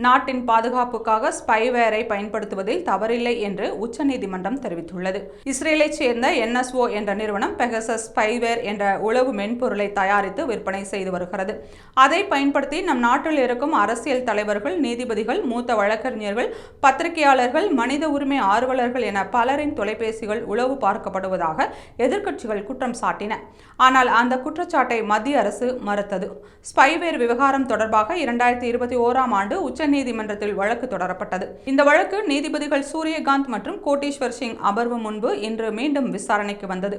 நாட்டின் பாதுகாப்புக்காக ஸ்பைவேரை பயன்படுத்துவதில் தவறில்லை என்று உச்சநீதிமன்றம் தெரிவித்துள்ளது. இஸ்ரேலைச் சேர்ந்த NSO என்ற நிறுவனம் பெகசஸ் ஸ்பைவேர் என்ற உளவு மென்பொருளை தயாரித்து விற்பனை செய்து வருகிறது. அதை பயன்படுத்தி நம் நாட்டில் இருக்கும் அரசியல் தலைவர்கள், நீதிபதிகள், மூத்த வழக்கறிஞர்கள், பத்திரிகையாளர்கள், மனித உரிமை ஆர்வலர்கள் என பலரின் தொலைபேசிகள் உளவு பார்க்கப்படுவதாக எதிர்க்கட்சிகள் குற்றம் சாட்டின. ஆனால் அந்த குற்றச்சாட்டை மத்திய அரசு மறுத்தது. ஸ்பைவேர் விவகாரம் தொடர்பாக 2021ஆம் ஆண்டு உச்சநீதிமன்றத்தில் வழக்கு தொடரப்பட்டது. இந்த வழக்கு நீதிபதிகள் சூரியகாந்த் மற்றும் கோட்டீஸ்வர் சிங் அமர்வு முன்பு இன்று மீண்டும் விசாரணைக்கு வந்தது.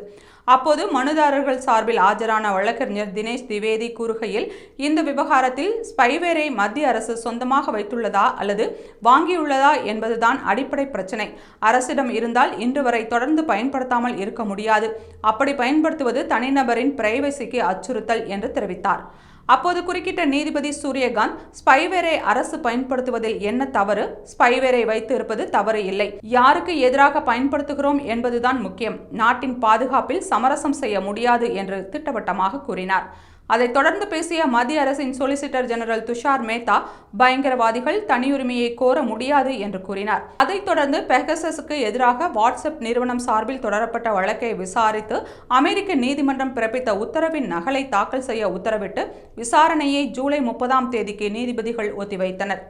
அப்போது மனுதாரர்கள் சார்பில் ஆஜரான வழக்கறிஞர் தினேஷ் திவேதி கூறுகையில், இந்த விவகாரத்தில் ஸ்பைவேரை மத்திய அரசு சொந்தமாக வைத்துள்ளதா அல்லது வாங்கியுள்ளதா என்பதுதான் அடிப்படை பிரச்சனை. அரசிடம் இருந்தால் இன்று வரை தொடர்ந்து பயன்படுத்தாமல் இருக்க முடியாது. அப்படி பயன்படுத்துவது தனிநபரின் பிரைவசிக்கு அச்சுறுத்தல் என்று தெரிவித்தார். அப்போது குறுக்கிட்ட நீதிபதி சூரியகாந்த், ஸ்பைவேரை அரசு பயன்படுத்துவதில் என்ன தவறு? ஸ்பைவேரை வைத்து இருப்பது தவறு இல்லை. யாருக்கு எதிராக பயன்படுத்துகிறோம் என்பதுதான் முக்கியம். நாட்டின் பாதுகாப்பில் சமரசம் செய்ய முடியாது என்று திட்டவட்டமாக கூறினார். அதைத் தொடர்ந்து பேசிய மத்திய அரசின் சொலிசிட்டர் ஜெனரல் துஷார் மேத்தா, பயங்கரவாதிகள் தனியுரிமையை கோர முடியாது என்று கூறினார். அதைத் தொடர்ந்து பெகசஸுக்கு எதிராக வாட்ஸ்அப் நிறுவனம் சார்பில் தொடரப்பட்ட வழக்கை விசாரித்து அமெரிக்க நீதிமன்றம் பிறப்பித்த உத்தரவின் நகலை தாக்கல் செய்ய உத்தரவிட்டு விசாரணையை ஜூலை 30ஆம் தேதிக்கு நீதிபதிகள் ஒத்திவைத்தனர்.